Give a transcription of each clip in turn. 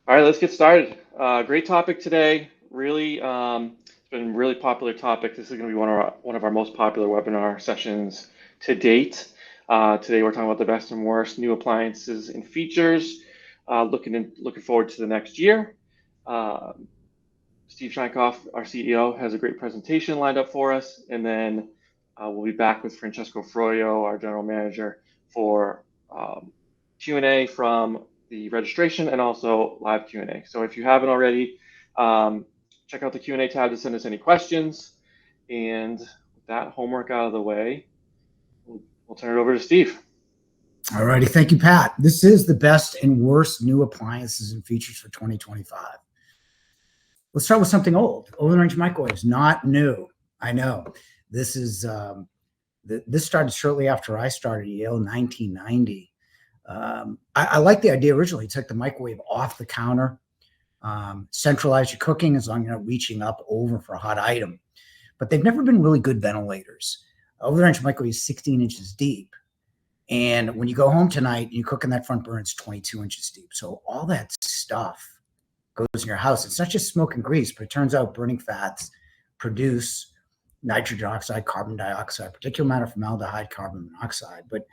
All right, let's get started. Great topic today. Really, it's been a really popular topic. This is going to be one of our most popular webinar sessions to date. Today, we're talking about the best and worst new appliances and features. Looking forward to the next year. Uh, Steve Sheinkopf, our CEO, has a great presentation lined up for us, and then we'll be back with Francesco Froyo, our general manager, for Q&A from the registration and also live Q&A. So if you haven't already, check out the Q&A tab to send us any questions. And with that homework out of the way, we'll turn it over to Steve. All righty. Thank you, Pat. This is the best and worst new appliances and features for 2025. Let's start with something old. Open-range microwaves, not new. I know. This started shortly after I started at Yale in 1990. I like the idea originally. Take the microwave off the counter, centralize your cooking as long as you're not reaching up over for a hot item. But they've never been really good ventilators. Open-range microwave is 16 inches deep. And when you go home tonight and you cook in that front burner, it's 22 inches deep. So all that stuff goes in your house. It's not just smoke and grease, but it turns out burning fats produce nitrogen oxide, carbon dioxide, particulate matter, formaldehyde, carbon monoxide. But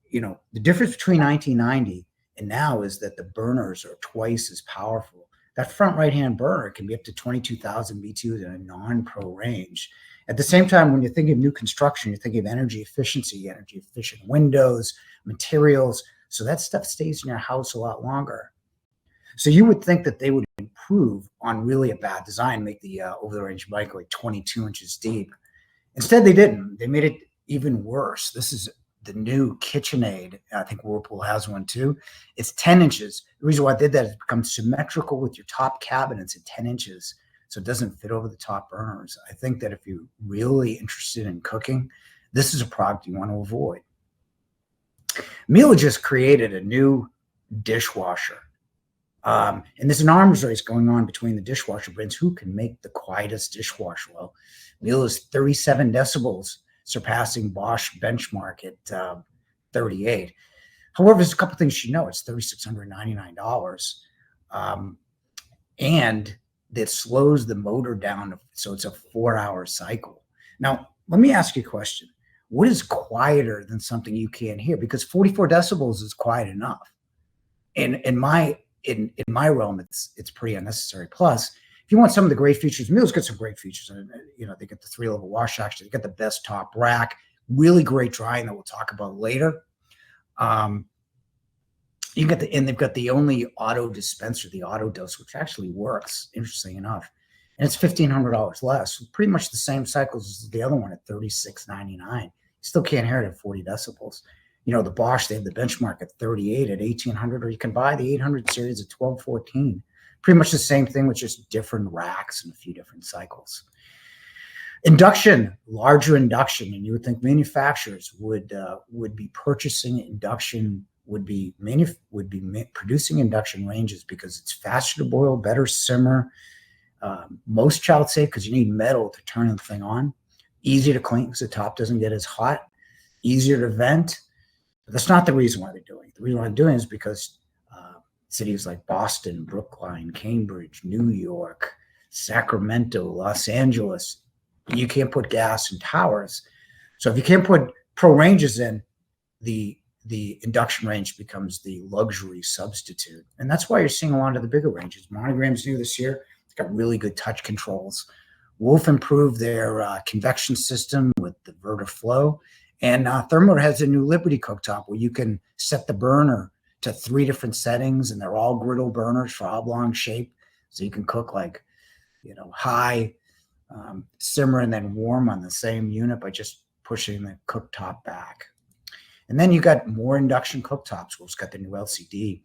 the difference between 1990 and now is that the burners are twice as powerful. That front right-hand burner can be up to 22,000 BTUs in a non-pro range. At the same time, when you think of new construction, you're thinking of energy efficiency, energy efficient windows, materials. So that stuff stays in your house a lot longer. So you would think that they would improve on really a bad design, make the over-the-range microwave 22 inches deep. Instead, they didn't. They made it even worse. This is the new KitchenAid. I think Whirlpool has one too. It's 10 inches. The reason why I did that is it becomes symmetrical with your top cabinets at 10 inches. So it doesn't fit over the top burners. I think that if you're really interested in cooking, this is a product you want to avoid. Miele just created a new dishwasher. And there's an arms race going on between the dishwasher brands. Who can make the quietest dishwasher? Well, Miele is 37 decibels, surpassing Bosch benchmark at 38. However, there's a couple things you know. It's $3,699. And that slows the motor down, so it's a 4-hour cycle. Now, let me ask you a question. What is quieter than something you can't hear? Because 44 decibels is quiet enough. And in my realm, it's pretty unnecessary. Plus, if you want some of the great features, Miele's got some great features. They get the 3-level wash action. They got the best top rack, really great drying that we'll talk about later. They've got the only auto dispenser, the auto dose, which actually works, interesting enough. And it's $1,500 less, pretty much the same cycles as the other one at $3,699. You still can't hear it at 40 decibels. The Bosch, they have the benchmark at 38 at $1,800, or you can buy the 800 series at $1,214. Pretty much the same thing with just different racks and a few different cycles. Induction, larger induction, and you would think manufacturers would be purchasing induction, would be producing induction ranges because it's faster to boil, better simmer, most child safe because you need metal to turn the thing on, easy to clean because the top doesn't get as hot, easier to vent. But that's not the reason why they're doing it. The reason why they're doing it is because cities like Boston, Brookline, Cambridge, New York, Sacramento, Los Angeles, you can't put gas in towers. So if you can't put pro ranges in, the induction range becomes the luxury substitute. And that's why you're seeing a lot of the bigger ranges. Monogram's new this year. It's got really good touch controls. Wolf improved their convection system with the VertiFlow. And Thermo has a new Liberty cooktop where you can set the burner to 3 different settings, and they're all griddle burners for oblong shape. So you can cook high, simmer, and then warm on the same unit by just pushing the cooktop back. And then you got more induction cooktops. Wolf's got the new LCD.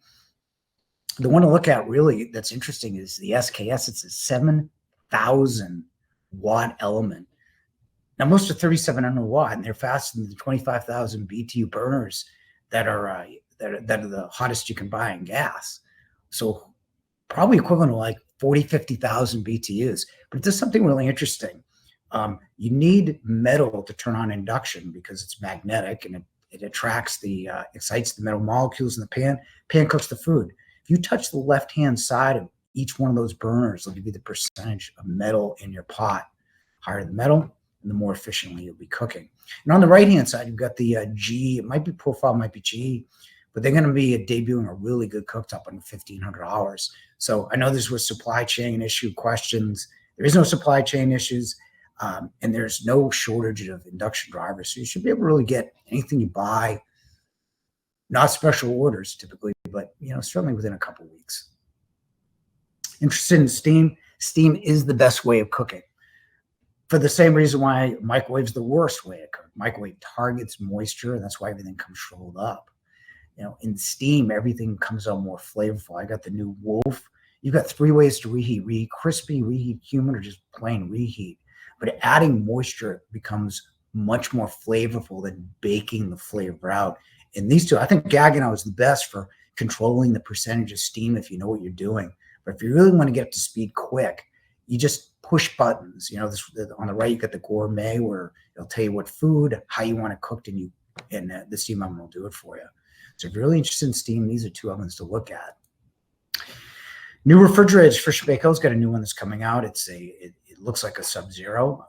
The one to look at really that's interesting is the SKS. It's a 7,000 watt element. Now, most are 3,700 watt, and they're faster than the 25,000 BTU burners that are the hottest you can buy in gas. So probably equivalent to like 40, 50,000 BTUs. But it does something really interesting. You need metal to turn on induction because it's magnetic and it attracts excites the metal molecules in the pan. Pan cooks the food. If you touch the left-hand side of each one of those burners, it'll give you the percentage of metal in your pot. Higher the metal, and the more efficiently you'll be cooking. And on the right-hand side, you've got the G. It might be profile, might be G, but they're going to be debuting a really good cooktop on $1,500. So I know this was supply chain issue questions. There is no supply chain issues, and there's no shortage of induction drivers. So you should be able to really get anything you buy, not special orders typically, but certainly within a couple of weeks. Interested in steam? Steam is the best way of cooking. For the same reason why microwave's the worst way to cook. Microwave targets moisture, and that's why everything comes shriveled up. In steam, everything comes out more flavorful. I got the new Wolf. You've got 3 ways to reheat: reheat crispy, reheat humid, or just plain reheat. But adding moisture becomes much more flavorful than baking the flavor out. And these two, I think Gaggenau is the best for controlling the percentage of steam if you know what you're doing. But if you really want to get up to speed quick, you just push buttons. On the right, you got the gourmet where it'll tell you what food, how you want it cooked, and the steam oven will do it for you. So if you're really interested in steam, these are 2 ovens to look at. New refrigerators. Fisher-Paykel's got a new one that's coming out. It looks like a Sub-Zero,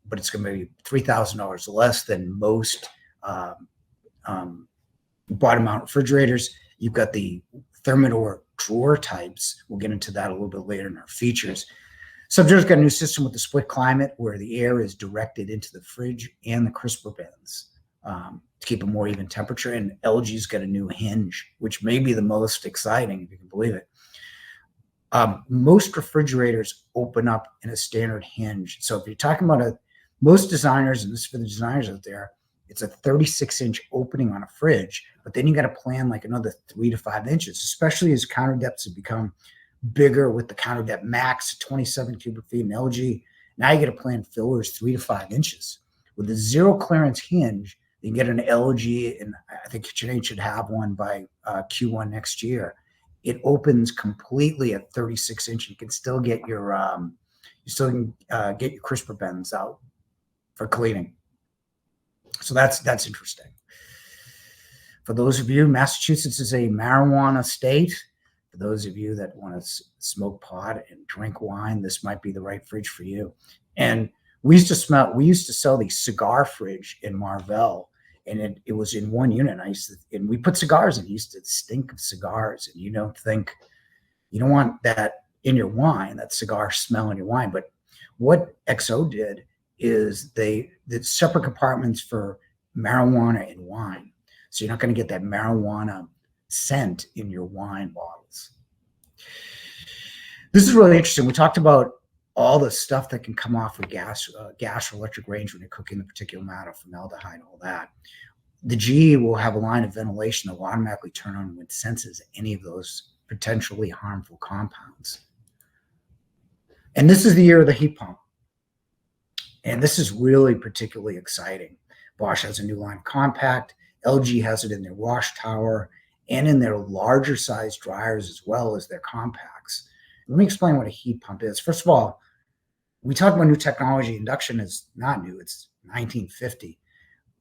but it's going to be $3,000 less than most bottom-mount refrigerators. You've got the Thermador drawer types. We'll get into that a little bit later in our features. Sub-Zero's got a new system with the split climate where the air is directed into the fridge and the crisper bins to keep a more even temperature. And LG's got a new hinge, which may be the most exciting, if you can believe it. Most refrigerators open up in a standard hinge. So if you're talking about most designers, and this is for the designers out there, it's a 36-inch opening on a fridge, but then you got to plan like another 3 to 5 inches, especially as counter depths have become bigger with the counter depth max 27 cubic feet in LG. Now you got to plan fillers 3 to 5 inches. With the zero clearance hinge, you can get an LG, and I think KitchenAid should have one by Q1 next year. It opens completely at 36 inch. You can still get your crisper bends out for cleaning. So that's interesting. For those of you, Massachusetts is a marijuana state. For those of you that want to smoke pot and drink wine, this might be the right fridge for you. And we used to sell the cigar fridge in Marvell, and it was in one unit. And we put cigars in. It used to stink of cigars, and you don't want that in your wine, that cigar smell in your wine. But what XO did is they did separate compartments for marijuana and wine. So you're not going to get that marijuana scent in your wine bottles. This is really interesting. We talked about all the stuff that can come off of gas or electric range when you're cooking the particulate matter, formaldehyde, all that. The GE will have a line of ventilation that will automatically turn on when it senses any of those potentially harmful compounds. And this is the year of the heat pump. And this is really particularly exciting. Bosch has a new line of compact. LG has it in their wash tower and in their larger size dryers as well as their compacts. Let me explain what a heat pump is. First of all, we talk about new technology. Induction is not new. It's 1950.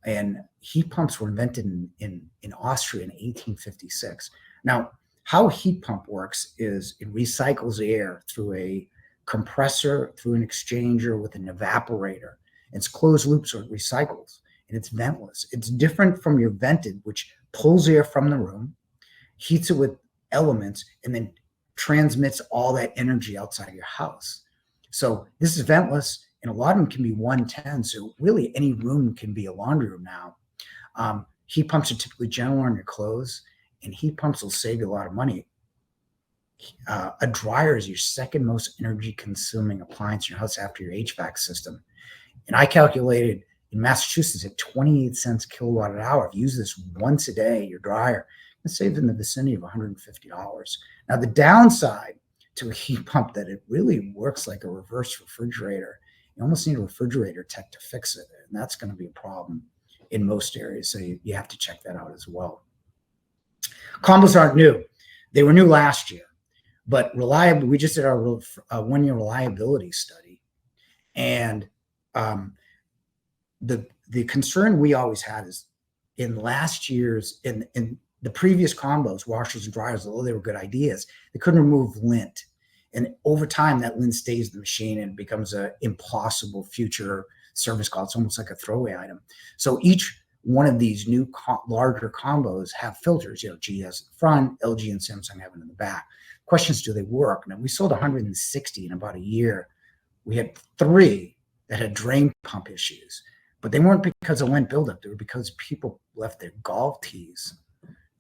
And heat pumps were invented in Austria in 1856. Now, how a heat pump works is it recycles air through a compressor, through an exchanger with an evaporator. It's closed loop, so it recycles, and it's ventless. It's different from your vented, which pulls air from the room, heats it with elements, and then transmits all that energy outside your house. So this is ventless, and a lot of them can be 110. So really any room can be a laundry room now. Heat pumps are typically gentle on your clothes, and heat pumps will save you a lot of money. A dryer is your second most energy consuming appliance in your house after your HVAC system. And I calculated in Massachusetts at 28 cents kilowatt an hour. If you use this once a day, your dryer, it saves in the vicinity of $150. Now, the downside to a heat pump that it really works like a reverse refrigerator. You almost need a refrigerator tech to fix it. And that's going to be a problem in most areas. So you have to check that out as well. Combos aren't new. They were new last year. But we just did our 1-year reliability study. And the concern we always had is in last year's, in the previous combos, washers and dryers, although they were good ideas, they couldn't remove lint. And over time, that lint stays in the machine and becomes an impossible future service call. It's almost like a throwaway item. So each one of these new larger combos have filters. GE has in the front, LG and Samsung have it in the back. Questions, do they work? Now, we sold 160 in about a year. We had 3 that had drain pump issues, but they weren't because of lint buildup. They were because people left their golf tees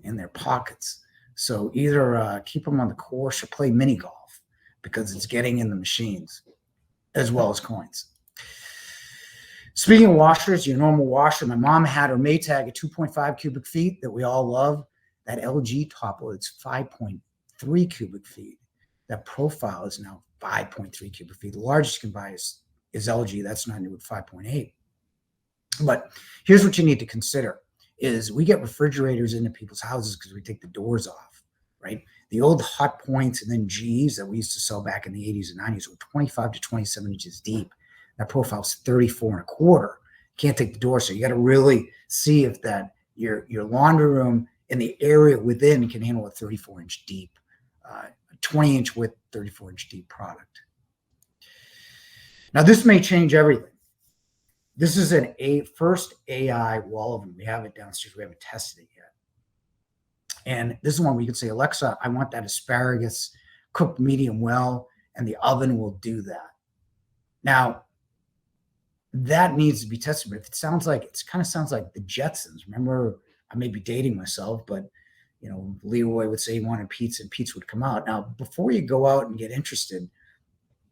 in their pockets. So either keep them on the course or play mini golf, because it's getting in the machines as well as coins. Speaking of washers, your normal washer, my mom had her Maytag at 2.5 cubic feet that we all love. That LG top load's 5.3 cubic feet. That profile is now 5.3 cubic feet. The largest you can buy is LG. That's not new at 5.8. But here's what you need to consider is we get refrigerators into people's houses because we take the doors off, right? The old Hot Points and then G's that we used to sell back in the 80s and 90s were 25 to 27 inches deep. That profile's 34 and a quarter. You can't take the door, so you got to really see if that your laundry room and the area within can handle a 34-inch deep, 20-inch width, 34-inch deep product. Now, this may change everything. This is a first AI wall oven. We have it downstairs. We haven't tested it yet. And this is one where you can say, Alexa, I want that asparagus cooked medium well, and the oven will do that. Now, that needs to be tested. But if it kind of sounds like the Jetsons. Remember, I may be dating myself, but Leroy would say he wanted pizza and pizza would come out. Now, before you go out and get interested,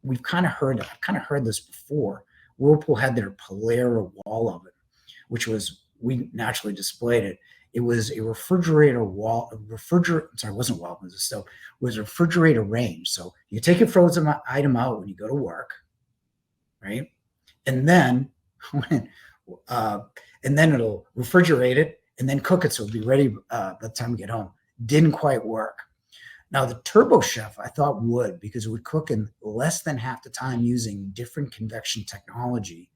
I've kind of heard this before. Whirlpool had their Polera wall oven, which was, we naturally displayed it. It was a refrigerator sorry, it wasn't wall oven, it was a stove. It was a refrigerator range. So you take a frozen item out when you go to work, right? And then it'll refrigerate it and then cook it so it'll be ready by the time we get home. Didn't quite work. Now, the Turbo Chef I thought would, because it would cook in less than half the time using different convection technology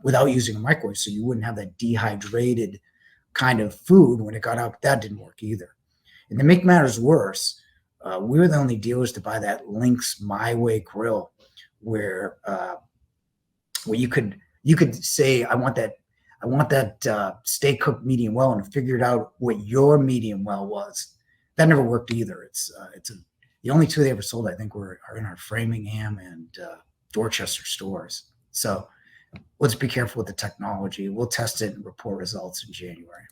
without using a microwave, so you wouldn't have that dehydrated kind of food when it got out. That didn't work either. And to make matters worse, we were the only dealers to buy that Lynx My Way grill, where you could say, I want that steak cooked medium well, and figured out what your medium well was. That never worked either. The only 2 they ever sold, I think, are in our Framingham and Dorchester stores. So let's be careful with the technology. We'll test it and report results in January.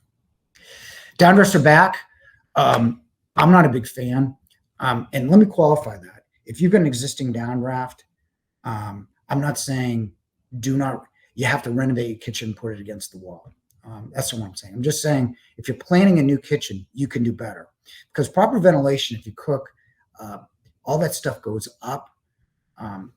Downdrifts are back. I'm not a big fan. And let me qualify that. If you've got an existing downdraft, I'm not saying you have to renovate your kitchen and put it against the wall. That's what I'm saying. I'm just saying if you're planning a new kitchen, you can do better. Because proper ventilation, if you cook, all that stuff goes up. And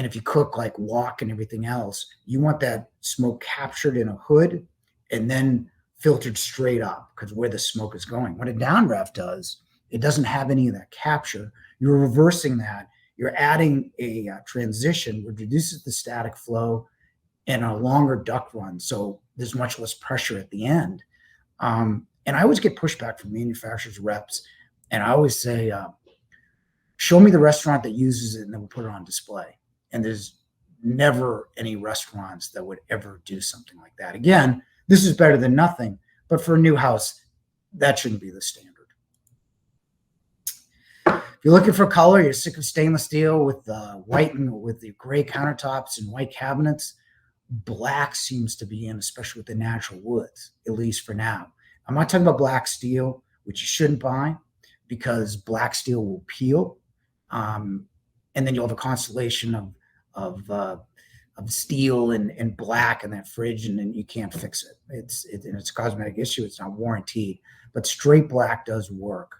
if you cook like wok and everything else, you want that smoke captured in a hood and then filtered straight up, because where the smoke is going. What a downdraft does, it doesn't have any of that capture. You're reversing that. You're adding a transition, which reduces the static flow and a longer duct run. So there's much less pressure at the end. And I always get pushback from manufacturers reps. And I always say, show me the restaurant that uses it and then we'll put it on display. And there's never any restaurants that would ever do something like that. Again, this is better than nothing, but for a new house, that shouldn't be the standard. If you're looking for color, you're sick of stainless steel with white and with the gray countertops and white cabinets, black seems to be in, especially with the natural woods, at least for now. I'm not talking about black steel, which you shouldn't buy, because black steel will peel, and then you'll have a constellation of steel and black in that fridge, and then you can't fix it. It's a cosmetic issue. It's not warranted, but straight black does work,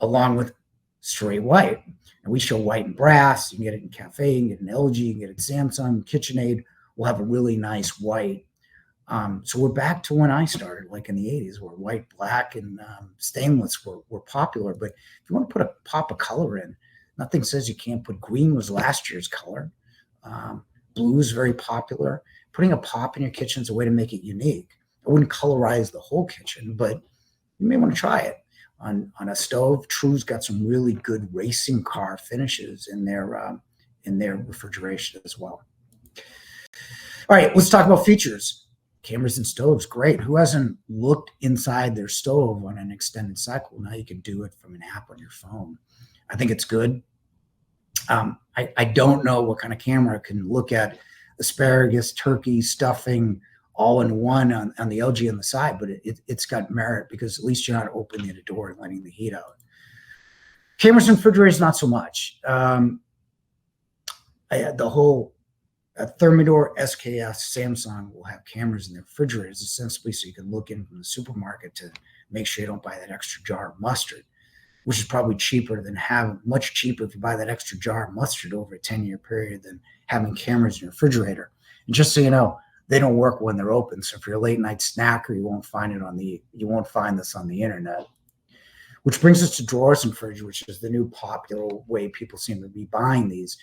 along with straight white. And we show white and brass. You can get it in Cafe, you can get it in LG, you can get it in Samsung, KitchenAid will have a really nice white. So we're back to when I started, like in the 80s, where white, black, and stainless were popular. But if you want to put a pop of color in, nothing says you can't put green. Was last year's color. Blue is very popular. Putting a pop in your kitchen is a way to make it unique. I wouldn't colorize the whole kitchen, but you may want to try it on a stove. True's got some really good racing car finishes in their refrigeration as well. All right, let's talk about features. Cameras and stoves, great. Who hasn't looked inside their stove on an extended cycle? Now you can do it from an app on your phone. I think it's good. I don't know what kind of camera can look at asparagus, turkey, stuffing, all in one on the LG on the side, but it's got merit because at least you're not opening the door and letting the heat out. Cameras and refrigerators, not so much. The whole Thermador, SKS, Samsung will have cameras in their refrigerators, ostensibly so you can look in from the supermarket to make sure you don't buy that extra jar of mustard, which is probably cheaper than much cheaper if you buy that extra jar of mustard over a 10-year period than having cameras in your refrigerator. And just so you know, they don't work when they're open. So if you're a late night snacker, you won't find this on the internet. Which brings us to drawers and fridge, which is the new popular way people seem to be buying these.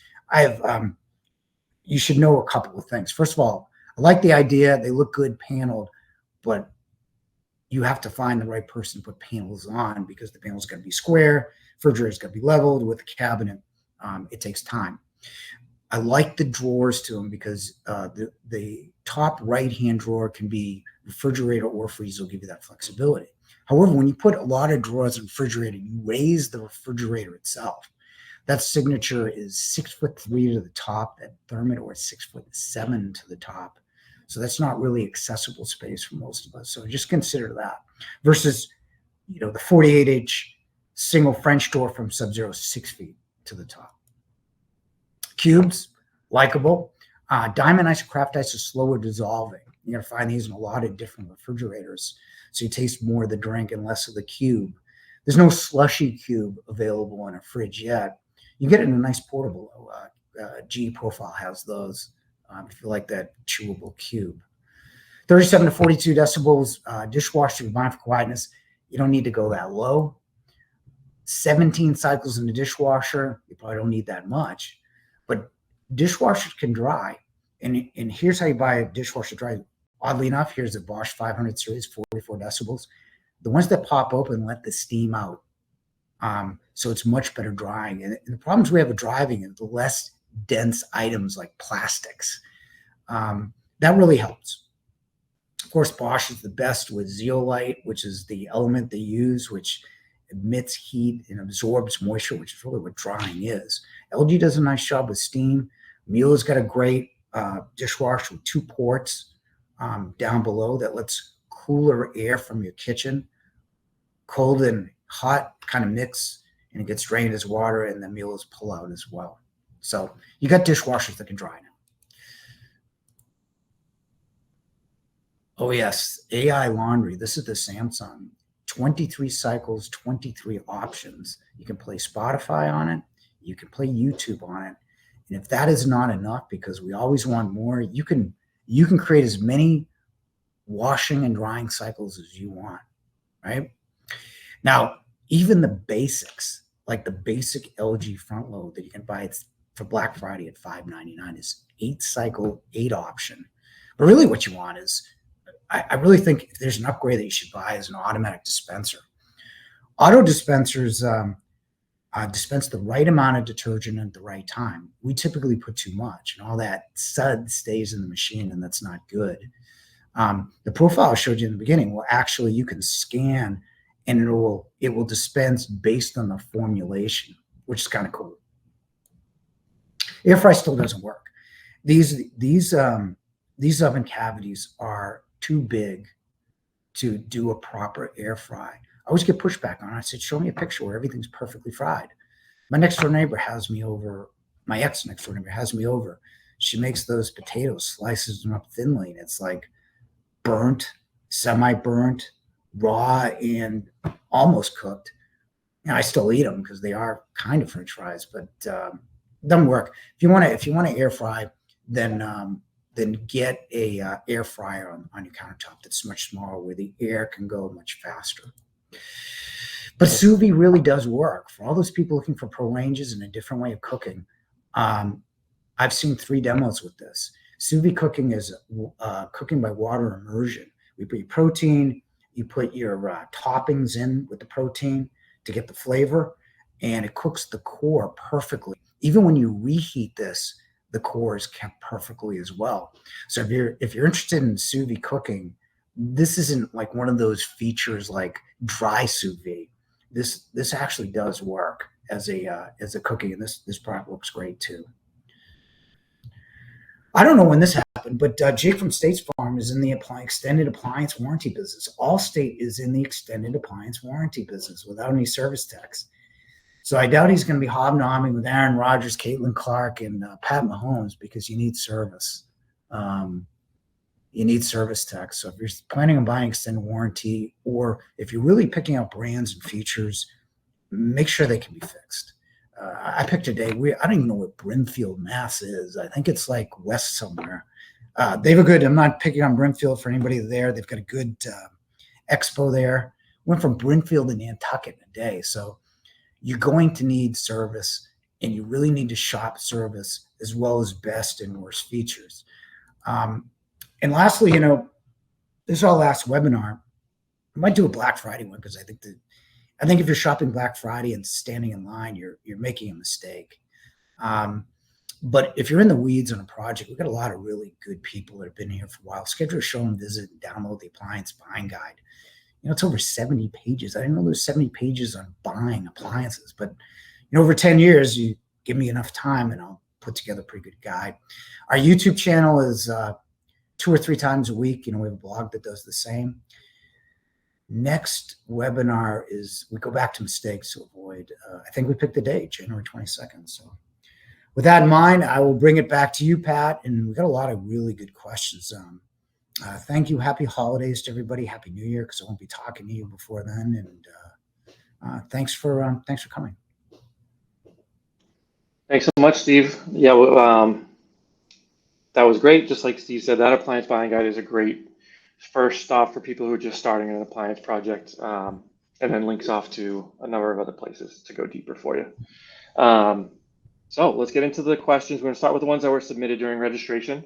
You should know a couple of things. First of all, I like the idea. They look good paneled, but you have to find the right person to put panels on because the panel's got to be square, refrigerator's got to be leveled with the cabinet. It takes time. I like the drawers to them because the top right-hand drawer can be refrigerator or freezer, will give you that flexibility. However, when you put a lot of drawers in the refrigerator, you raise the refrigerator itself. That signature is 6'3" to the top. That Thermador is 6'7" to the top. So that's not really accessible space for most of us. So just consider that. Versus, the 48-inch single French door from Sub-Zero, 6 feet to the top. Cubes, likable. Diamond ice or craft ice is slower dissolving. You're going to find these in a lot of different refrigerators. So you taste more of the drink and less of the cube. There's no slushy cube available in a fridge yet. You get it in a nice portable. GE Profile has those if you like that chewable cube. 37 to 42 decibels, dishwasher combined for quietness. You don't need to go that low. 17 cycles in the dishwasher, you probably don't need that much. But dishwashers can dry. And here's how you buy a dishwasher dry. Oddly enough, here's a Bosch 500 series, 44 decibels. The ones that pop open let the steam out. So it's much better drying. And the problems we have with driving is the less dense items like plastics. That really helps. Of course, Bosch is the best with zeolite, which is the element they use, which emits heat and absorbs moisture, which is really what drying is. LG does a nice job with steam. Miele's got a great dishwasher with 2 ports down below that lets cooler air from your kitchen, cold and hot kind of mix, and it gets drained as water, and the Miele's pull out as well. So you got dishwashers that can dry now. Oh yes, AI laundry. This is the Samsung. 23 cycles, 23 options. You can play Spotify on it. You can play YouTube on it. And if that is not enough, because we always want more, you can create as many washing and drying cycles as you want, right? Now, even the basics, like the basic LG front load that you can buy for Black Friday at $599 is 8 cycle, 8 option. But really what you want is, I really think if there's an upgrade that you should buy is an automatic dispenser. Auto dispensers dispense the right amount of detergent at the right time. We typically put too much, and all that sud stays in the machine, and that's not good. The profile I showed you in the beginning will actually, you can scan, and it will dispense based on the formulation, which is kind of cool. Air fry still doesn't work. These oven cavities are too big to do a proper air fry. I always get pushback on it. I said, show me a picture where everything's perfectly fried. My ex next door neighbor has me over. She makes those potatoes, slices them up thinly, and it's like burnt, semi-burnt, raw, and almost cooked. And I still eat them because they are kind of French fries, but it doesn't work. If you want to air fry, then get a air fryer on your countertop that's much smaller, where the air can go much faster. But sous vide really does work for all those people looking for pro ranges and a different way of cooking. I've seen 3 demos with this. Sous vide cooking is cooking by water immersion. We put your protein, you put your toppings in with the protein to get the flavor, and it cooks the core perfectly. Even when you reheat this, the core is kept perfectly as well. So if you're interested in sous vide cooking, this isn't like one of those features like dry sous vide. This actually does work as a cookie, and this product looks great too. I don't know when this happened, but Jake from State Farm is in the extended appliance warranty business. Allstate is in the extended appliance warranty business without any service techs. So I doubt he's going to be hobnobbing with Aaron Rodgers, Caitlin Clark, and Pat Mahomes because you need service. You need service techs. So if you're planning on buying extended warranty, or if you're really picking out brands and features, make sure they can be fixed. I picked a day. I don't even know what Brimfield, Mass is. I think it's like west somewhere. They have a good. I'm not picking on Brimfield for anybody there. They've got a good expo there. Went from Brimfield to Nantucket in a day. So you're going to need service, and you really need to shop service as well as best and worst features. And lastly, this is our last webinar. I might do a Black Friday one because I think if you're shopping Black Friday and standing in line, you're making a mistake. But if you're in the weeds on a project, we've got a lot of really good people that have been here for a while. Schedule a show and visit and download the appliance buying guide. It's over 70 pages. I didn't know there's 70 pages on buying appliances, but over 10 years, you give me enough time and I'll put together a pretty good guide. Our YouTube channel is 2 or 3 times a week. We have a blog that does the same. Next webinar is we go back to mistakes to avoid. I think we picked the date, January 22nd. So with that in mind, I will bring it back to you, Pat. And we got a lot of really good questions. Thank you. Happy holidays to everybody. Happy New Year, because I won't be talking to you before then. And thanks for coming. Thanks so much, Steve. Yeah, that was great. Just like Steve said, that appliance buying guide is a great first stop for people who are just starting an appliance project, and then links off to a number of other places to go deeper for you. So let's get into the questions. We're going to start with the ones that were submitted during registration.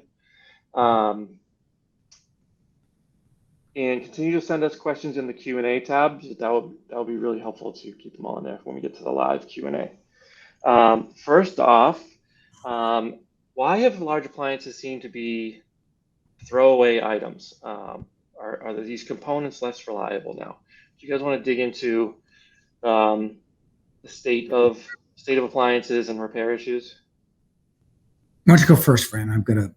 And continue to send us questions in the Q&A tab. That will be really helpful to keep them all in there when we get to the live Q&A. First off, why have large appliances seem to be throwaway items? Are these components less reliable now? Do you guys want to dig into the state of appliances and repair issues? Why don't you go first, Fran? I'm gonna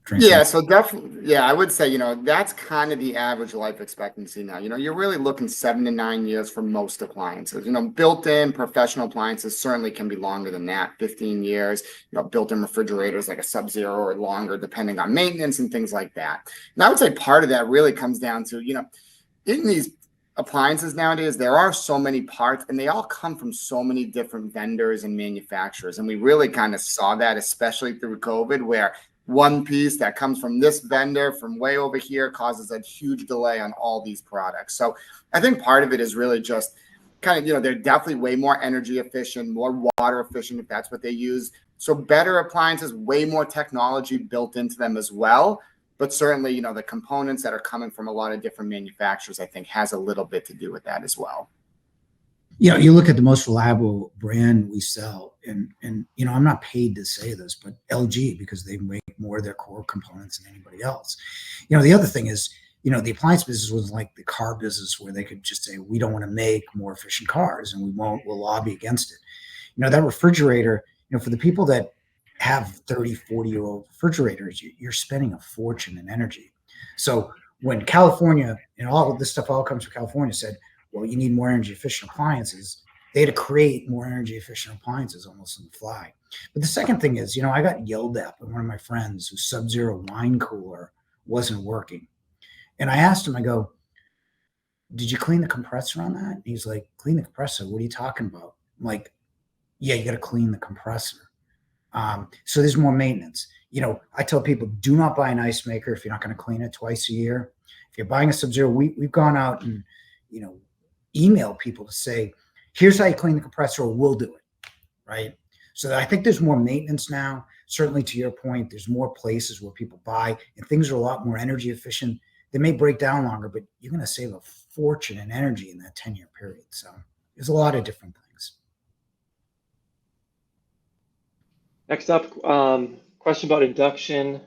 drink. Yeah, so definitely, yeah, I would say, that's kind of the average life expectancy now. You're really looking 7 to 9 years for most appliances. Built-in professional appliances certainly can be longer than that, 15 years. Built-in refrigerators like a Sub-Zero or longer, depending on maintenance and things like that. And I would say part of that really comes down to, in these appliances nowadays, there are so many parts, and they all come from so many different vendors and manufacturers. And we really kind of saw that, especially through COVID, where one piece that comes from this vendor from way over here causes a huge delay on all these products. So I think part of it is really just kind of, they're definitely way more energy efficient, more water efficient if that's what they use. So better appliances, way more technology built into them as well. But certainly, the components that are coming from a lot of different manufacturers, I think, has a little bit to do with that as well. You look at the most reliable brand we sell, and I'm not paid to say this, but LG, because they make more of their core components than anybody else. The other thing is, the appliance business was like the car business, where they could just say, we don't want to make more efficient cars, and we'll lobby against it. That refrigerator, for the people that have 30, 40-year-old refrigerators, you're spending a fortune in energy. So when California, and all of this stuff all comes from California, said, well, you need more energy efficient appliances, they had to create more energy efficient appliances almost on the fly. But the second thing is, I got yelled at by one of my friends whose Sub-Zero wine cooler wasn't working. And I asked him, I go, did you clean the compressor on that? And he's like, clean the compressor? What are you talking about? I'm like, yeah, you got to clean the compressor. So there's more maintenance. I tell people, do not buy an ice maker if you're not going to clean it twice a year. If you're buying a Sub-Zero, we've gone out and, email people to say, here's how you clean the compressor, or we'll do it, right? So I think there's more maintenance now. Certainly, to your point, there's more places where people buy, and things are a lot more energy efficient. they may break down longer, but you're going to save a fortune and energy in that 10-year period. So there's a lot of different things. Next up, question about induction.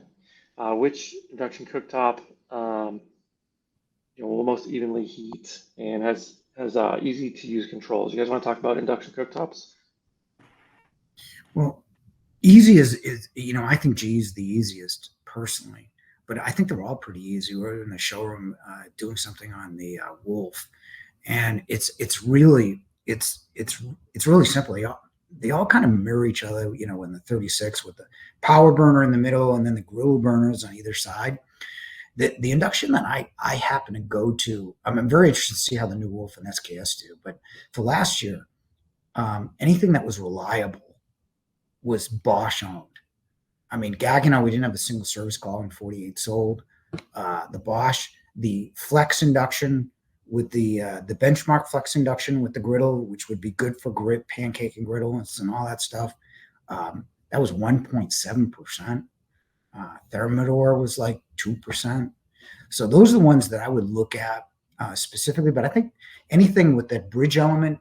Which induction cooktop will most evenly heat and has easy to use controls? You guys want to talk about induction cooktops? Well, easy is I think G is the easiest personally, but I think they're all pretty easy. We're in the showroom doing something on the Wolf, and it's really simple. They all kind of mirror each other, in the 36 with the power burner in the middle and then the grill burners on either side. The induction that I happen to go to, I'm very interested to see how the new Wolf and SKS do, but for last year, anything that was reliable was Bosch owned. I mean, Gaggenau, we didn't have a single service call in 48 sold. The Bosch, the Flex induction with the benchmark Flex induction with the griddle, which would be good for pancake and griddles and all that stuff. That was 1.7%. Thermidor was like 2%. So those are the ones that I would look at specifically. But I think anything with that bridge element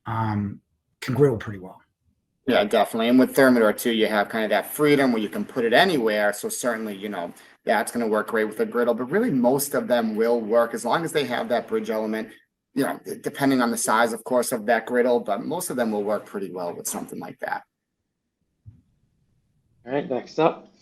can griddle pretty well. Yeah, definitely. And with Thermidor too, you have kind of that freedom where you can put it anywhere. So certainly, that's going to work great with a griddle, but really most of them will work as long as they have that bridge element, depending on the size, of course, of that griddle, but most of them will work pretty well with something like that. All right, next up.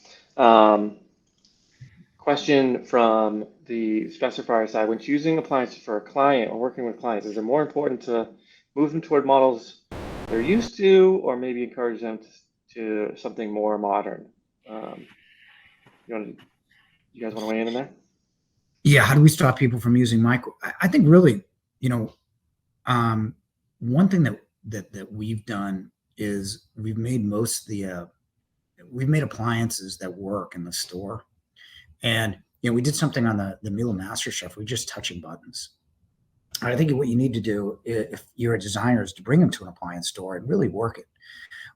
Question from the specifier side. When choosing appliances for a client or working with clients, is it more important to move them toward models they're used to, or maybe encourage them to something more modern? You guys want to weigh in there? Yeah. How do we stop people from using micro? I think really, one thing that we've done is we've made we've made appliances that work in the store. And, we did something on the Meal Master Chef. We're just touching buttons. I think what you need to do if you're a designer is to bring them to an appliance store and really work it.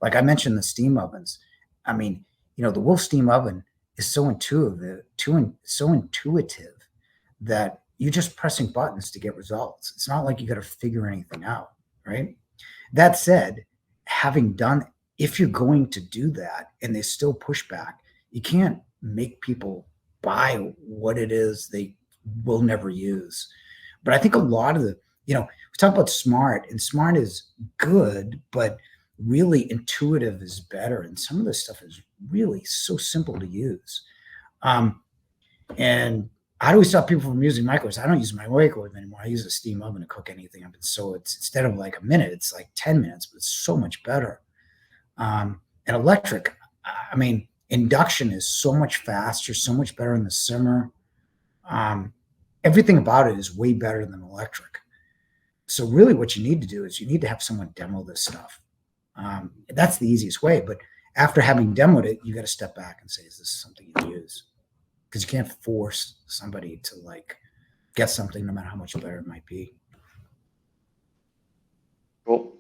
Like I mentioned, the steam ovens. I mean, the Wolf steam oven is so intuitive that you're just pressing buttons to get results. It's not like you got to figure anything out, right? That said, if you're going to do that and there's still pushback, you can't make people buy what it is they will never use. But I think a lot of we talk about smart, and smart is good, but really intuitive is better. And some of this stuff is really so simple to use. And how do we stop people from using microwaves? I don't use my microwave anymore. I use a steam oven to cook anything up. And so it's instead of like a minute, it's like 10 minutes, but it's so much better. And electric, I mean, induction is so much faster, so much better in the simmer. Everything about it is way better than electric. So really what you need to do is you need to have someone demo this stuff. That's the easiest way. But after having demoed it, you got to step back and say, is this something you use? Because you can't force somebody to get something no matter how much better it might be. Cool.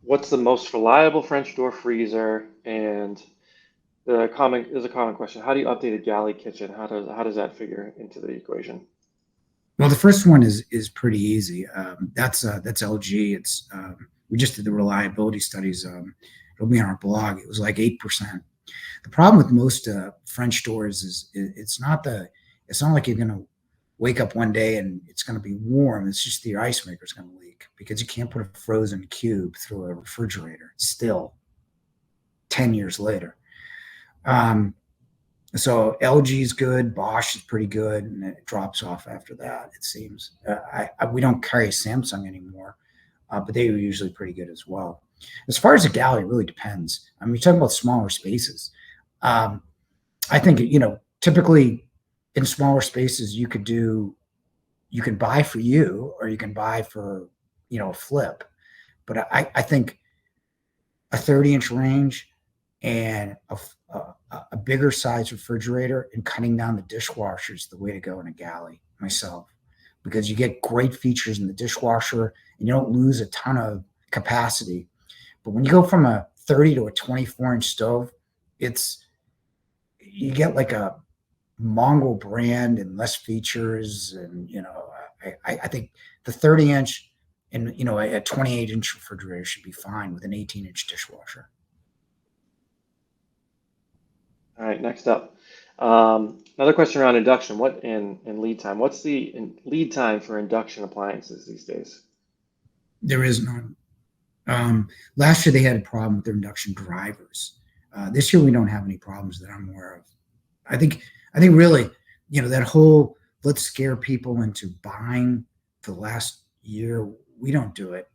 What's the most reliable French door freezer? And there's a common question. How do you update a galley kitchen? How does that figure into the equation? Well, the first one is pretty easy. That's LG. It's we just did the reliability studies. It'll be on our blog. It was like 8%. The problem with most French doors is it's not like you're gonna wake up one day and it's gonna be warm. It's just your ice maker's gonna leak because you can't put a frozen cube through a refrigerator still 10 years later. So LG is good, Bosch is pretty good, and it drops off after that, it seems. We don't carry Samsung anymore, but they were usually pretty good as well. As far as a galley, it really depends. I mean, you're talking about smaller spaces. I think, typically in smaller spaces, you can buy for you or you can buy for, a flip. But I think a 30-inch range and a bigger size refrigerator and cutting down the dishwasher is the way to go in a galley myself, because you get great features in the dishwasher and you don't lose a ton of capacity. But when you go from a 30 to a 24-inch stove, you get like a Mongol brand and less features, and I think the 30-inch and a 28-inch refrigerator should be fine with an 18-inch dishwasher. All right, next up. Another question around induction. What in lead time? What's the lead time for induction appliances these days? There is none. Last year they had a problem with their induction drivers. This year we don't have any problems that I'm aware of. I think really, that whole let's scare people into buying the last year, we don't do it.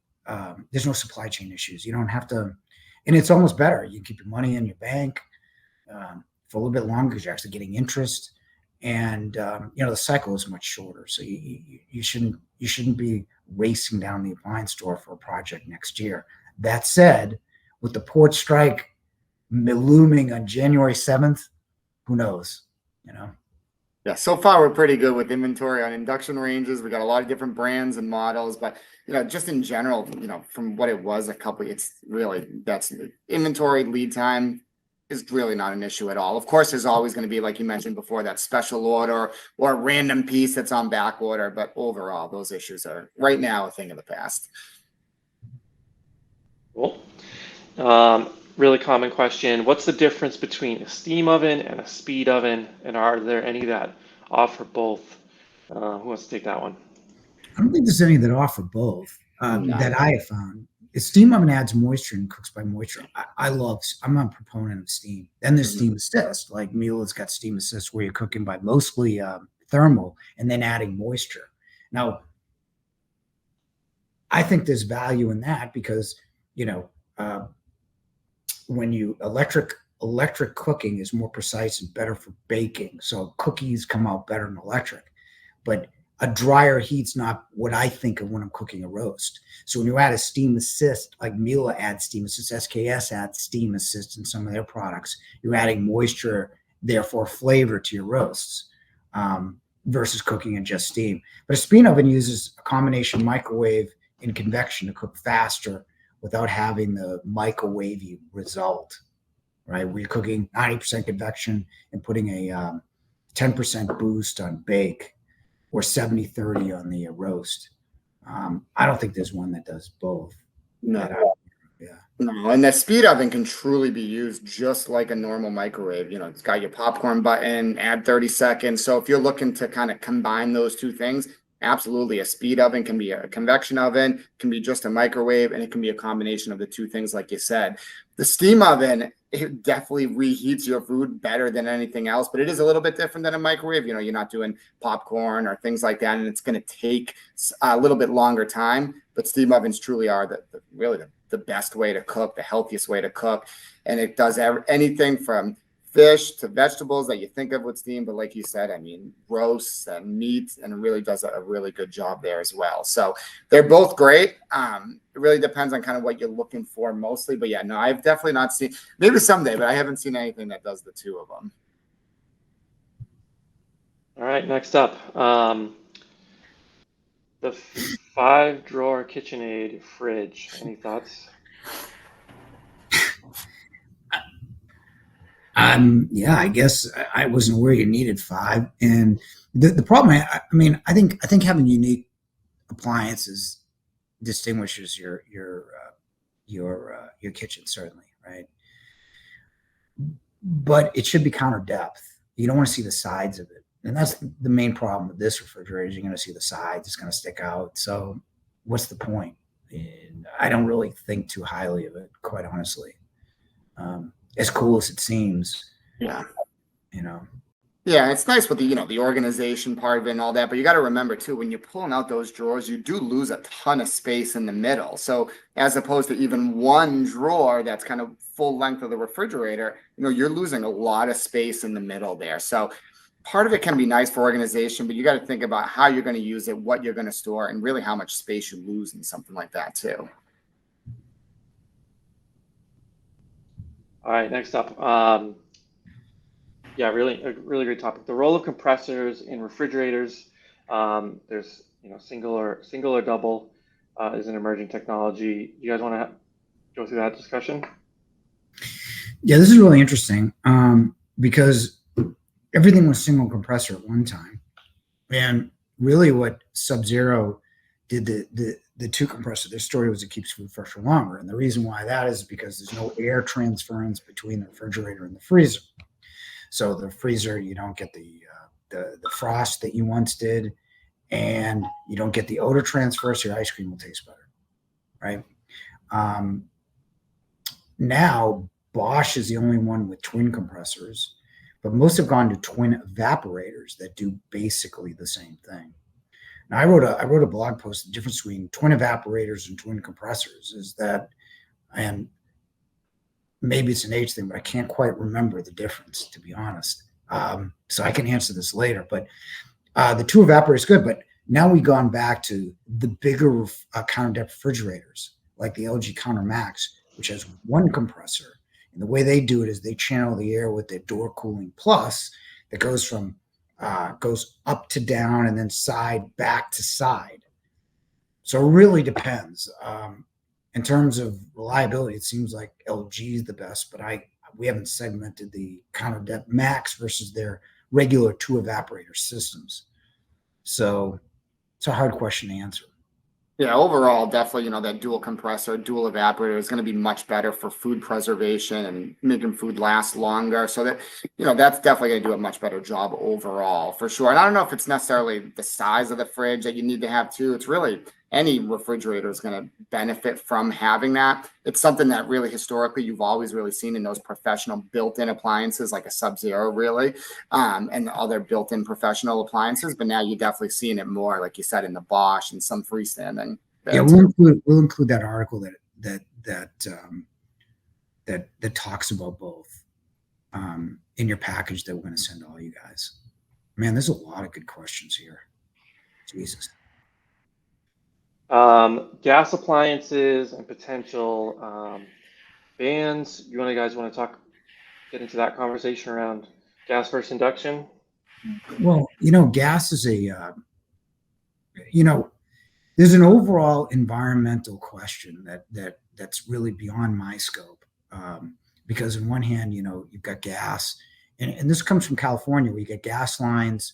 There's no supply chain issues. You don't have to, and it's almost better. You keep your money in your bank for a little bit longer because you're actually getting interest, and the cycle is much shorter. So you shouldn't be racing down the appliance store for a project next year. That said, with the port strike looming on January 7th, who knows? Yeah, so far we're pretty good with inventory on induction ranges. We got a lot of different brands and models, but just in general, from what it was it's really, that's inventory lead time is really not an issue at all. Of course, there's always going to be, like you mentioned before, that special order or a random piece that's on back order, but overall, those issues are right now a thing of the past. Cool. Really common question. What's the difference between a steam oven and a speed oven? And are there any that offer both? Who wants to take that one? I don't think there's any that offer both that I have found. A steam oven adds moisture and cooks by moisture. I'm a proponent of steam. Then there's steam assist. Like Miele's got steam assist where you're cooking by mostly thermal and then adding moisture. Now, I think there's value in that because, when you electric cooking is more precise and better for baking. So cookies come out better in electric, but a dryer heat's not what I think of when I'm cooking a roast. So when you add a steam assist, like Miele adds steam assist, SKS adds steam assist in some of their products, you're adding moisture, therefore flavor to your roasts, versus cooking in just steam. But a speed oven uses a combination microwave and convection to cook faster without having the microwavy result, right? Where you're cooking 90% convection and putting a 10% boost on bake or 70-30 on the roast. I don't think there's one that does both. No. No, and the speed oven can truly be used just like a normal microwave. It's got your popcorn button, add 30 seconds. So if you're looking to kind of combine those two things, absolutely. A speed oven can be a convection oven, can be just a microwave, and it can be a combination of the two things, like you said. The steam oven, it definitely reheats your food better than anything else, but it is a little bit different than a microwave. You're not doing popcorn or things like that, and it's going to take a little bit longer time. But steam ovens truly are really the best way to cook, the healthiest way to cook, and it does anything from fish to vegetables that you think of with steam, but like you said, roasts and meat, and it really does a really good job there as well. So they're both great. It really depends on kind of what you're looking for mostly, but yeah, no, I've definitely not seen, maybe someday, but I haven't seen anything that does the two of them. All right, next up, the 5-drawer KitchenAid fridge. Any thoughts? Yeah, I guess I wasn't aware you needed 5. And the problem, I think having unique appliances distinguishes your kitchen, certainly, right? But it should be counter depth. You don't want to see the sides of it, and that's the main problem with this refrigerator. Is you're going to see the sides; it's going to stick out. So, what's the point? And I don't really think too highly of it, quite honestly. As cool as it seems. Yeah. Yeah, it's nice with the organization part of it and all that, but you got to remember too, when you're pulling out those drawers, you do lose a ton of space in the middle. So as opposed to even one drawer that's kind of full length of the refrigerator, you're losing a lot of space in the middle there. So part of it can be nice for organization, but you got to think about how you're going to use it, what you're going to store, and really how much space you lose in something like that too. All right, next up. Yeah, a really great topic. The role of compressors in refrigerators. There's single or double is an emerging technology. You guys want to go through that discussion? Yeah, this is really interesting because everything was single compressor at one time. And really what Sub-Zero did, the two compressor, their story was it keeps food fresher longer. And the reason why that is because there's no air transference between the refrigerator and the freezer. So the freezer, you don't get the frost that you once did, and you don't get the odor transfer, so your ice cream will taste better, right? Now Bosch is the only one with twin compressors, but most have gone to twin evaporators that do basically the same thing. Now I wrote a blog post. The difference between twin evaporators and twin compressors is that, and maybe it's an age thing, but I can't quite remember the difference, to be honest. So I can answer this later. But the two evaporators is good, but now we've gone back to the bigger counter depth refrigerators, like the LG Counter Max, which has one compressor. And the way they do it is they channel the air with their door cooling plus that goes from goes up to down and then side back to side. So it really depends. In terms of reliability, it seems like LG is the best, but we haven't segmented the counter depth Max versus their regular two evaporator systems. So it's a hard question to answer. Yeah, overall, definitely, that dual compressor, dual evaporator is going to be much better for food preservation and making food last longer. So that's definitely going to do a much better job overall, for sure. And I don't know if it's necessarily the size of the fridge that you need to have too. It's really any refrigerator is going to benefit from having that. It's something that really historically you've always really seen in those professional built-in appliances like a Sub-Zero, really, and other built-in professional appliances. But now you're definitely seeing it more, like you said, in the Bosch and some freestanding. Yeah, we'll include that article that talks about both in your package that we're going to send to all you guys. Man, there's a lot of good questions here. Jesus. Gas appliances and potential bans. You guys want to get into that conversation around gas versus induction? Well, gas is there's an overall environmental question that's really beyond my scope. Because on one hand, you've got gas, and this comes from California, where you get gas lines,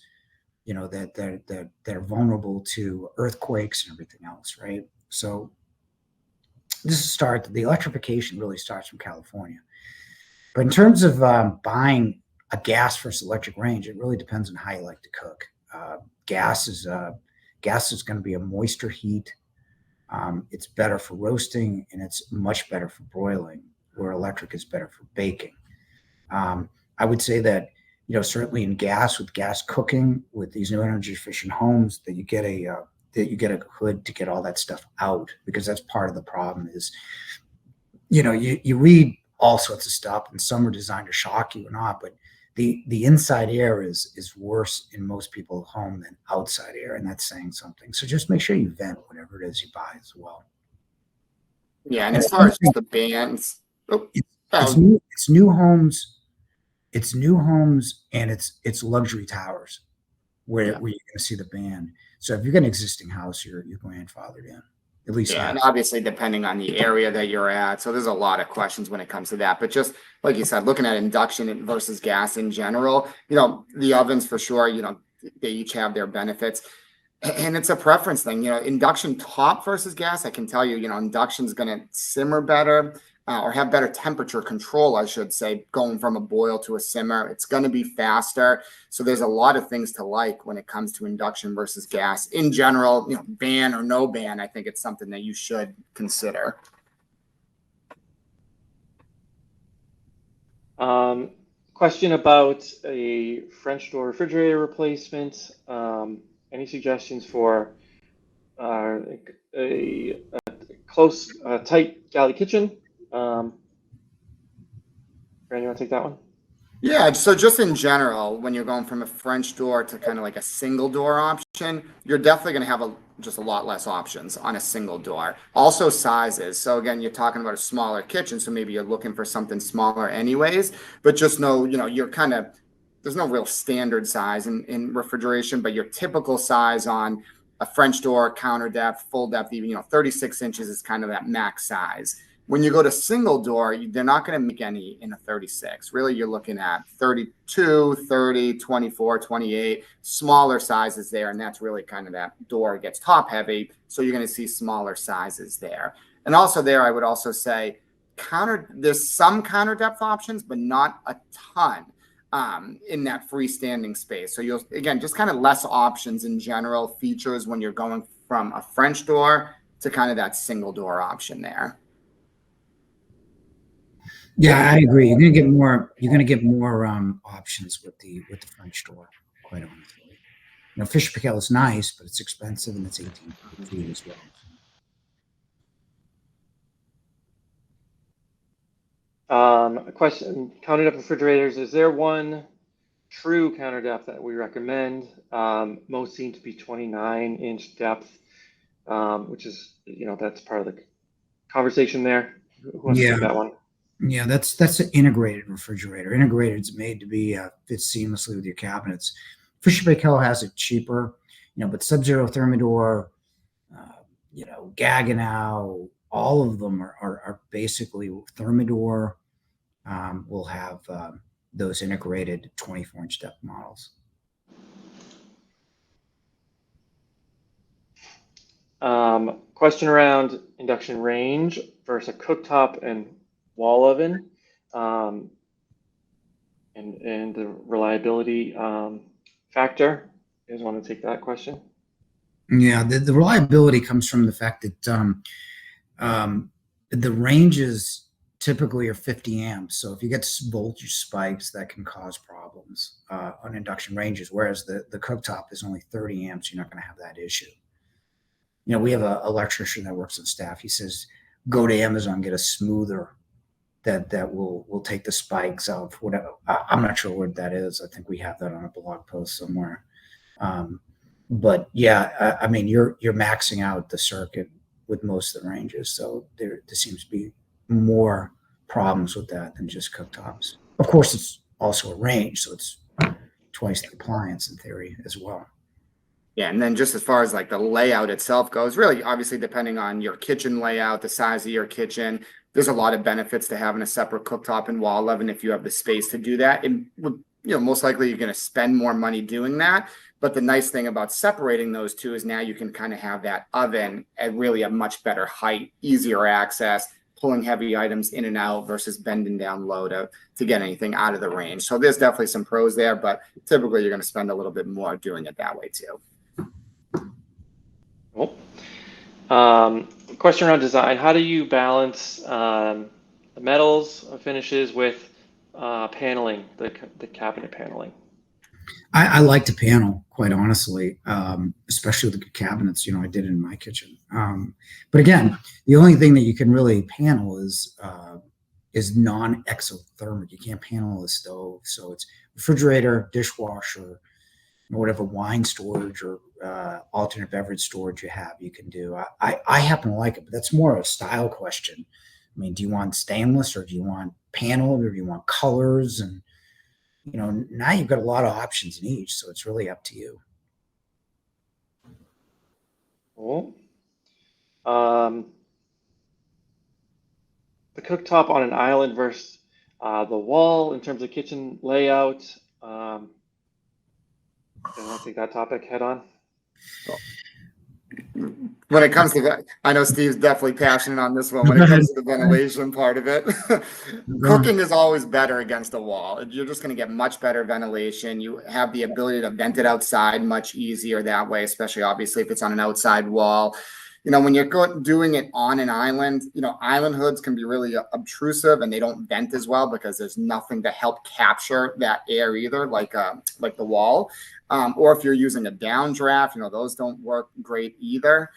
that are vulnerable to earthquakes and everything else, right? So the electrification really starts from California. But in terms of buying a gas versus electric range, it really depends on how you like to cook. Gas is going to be a moisture heat. It's better for roasting, and it's much better for broiling, where electric is better for baking. I would say that, certainly in gas, with gas cooking, with these new energy efficient homes, that you get a hood to get all that stuff out, because that's part of the problem is, you read all sorts of stuff, and some are designed to shock you or not, but the inside air is worse in most people's home than outside air, and that's saying something. So just make sure you vent whatever it is you buy as well. Yeah, and as far as the bans, it's new homes. It's new homes, and it's luxury towers where you're going to see the ban. So if you've got an existing house, you're grandfathered in, at least. Yeah, and obviously depending on the area that you're at. So there's a lot of questions when it comes to that. But just like you said, looking at induction versus gas in general, the ovens for sure, they each have their benefits. And it's a preference thing, induction top versus gas. I can tell you, induction is going to simmer better. Or have better temperature control, I should say, going from a boil to a simmer. It's going to be faster. So there's a lot of things to like when it comes to induction versus gas. In general, ban or no ban, I think it's something that you should consider. Question about a French door refrigerator replacement. Any suggestions for a close, tight galley kitchen? Brandon, you want to take that one? Yeah, so just in general, when you're going from a French door to kind of like a single door option, you're definitely going to have just a lot less options on a single door. Also sizes. So again, you're talking about a smaller kitchen, so maybe you're looking for something smaller anyways, but just know, you're there's no real standard size in refrigeration, but your typical size on a French door, counter depth, full depth, even, 36 inches is kind of that max size. When you go to single door, they're not going to make any in a 36. Really, you're looking at 32, 30, 24, 28, smaller sizes there. And that's really kind of that door gets top heavy. So you're going to see smaller sizes there. And also there, I would also say there's some counter depth options, but not a ton in that freestanding space. So you'll, again, just kind of less options in general, features when you're going from a French door to kind of that single door option there. Yeah, I agree. You're gonna get more. You're gonna get more options with the French door. Quite honestly, Fisher Paykel is nice, but it's expensive and it's 18 feet as well. A question: counter depth refrigerators. Is there one true counter depth that we recommend? Most seem to be 29-inch depth, which is that's part of the conversation there. Who wants to take that one? Yeah, that's an integrated refrigerator. Integrated is made to be fits seamlessly with your cabinets. Fisher Paykel has it cheaper, but Sub-Zero Thermador, Gaggenau, all of them are basically Thermador. Will have those integrated 24-inch depth models. Question around induction range versus a cooktop and wall oven, and the reliability factor. You guys want to take that question? Yeah, the reliability comes from the fact that the ranges typically are 50 amps. So if you get voltage spikes, that can cause problems on induction ranges, whereas the cooktop is only 30 amps. You're not going to have that issue. We have an electrician that works on staff. He says, go to Amazon, get a smoother that will take the spikes out. Whatever. I'm not sure what that is. I think we have that on a blog post somewhere. But yeah, I mean, you're maxing out the circuit with most of the ranges. So there seems to be more problems with that than just cooktops. Of course, it's also a range, so it's twice the appliance in theory as well. Yeah, and then just as far as like the layout itself goes, really obviously depending on your kitchen layout, the size of your kitchen, there's a lot of benefits to having a separate cooktop and wall oven if you have the space to do that. And most likely you're going to spend more money doing that. But the nice thing about separating those two is now you can kind of have that oven at really a much better height, easier access, pulling heavy items in and out versus bending down low to get anything out of the range. So there's definitely some pros there, but typically you're going to spend a little bit more doing it that way too. Cool. Question around design. How do you balance the metals finishes with paneling, the cabinet paneling? I like to panel, quite honestly, especially with the cabinets. I did it in my kitchen. But again, the only thing that you can really panel is non-exothermic. You can't panel a stove. So it's refrigerator, dishwasher, whatever wine storage or alternate beverage storage you have, you can do. I happen to like it, but that's more a style question. I mean, do you want stainless or do you want paneled or do you want colors? And now you've got a lot of options in each, so it's really up to you. Cool. The cooktop on an island versus the wall in terms of kitchen layout. Do you want to take that topic head on? When it comes to that, I know Steve's definitely passionate on this one. When it comes to the ventilation part of it, cooking is always better against a wall. You're just going to get much better ventilation. You have the ability to vent it outside much easier that way, especially obviously if it's on an outside wall. When you're doing it on an island, island hoods can be really obtrusive and they don't vent as well because there's nothing to help capture that air either, like the wall. Or if you're using a downdraft, those don't work great either.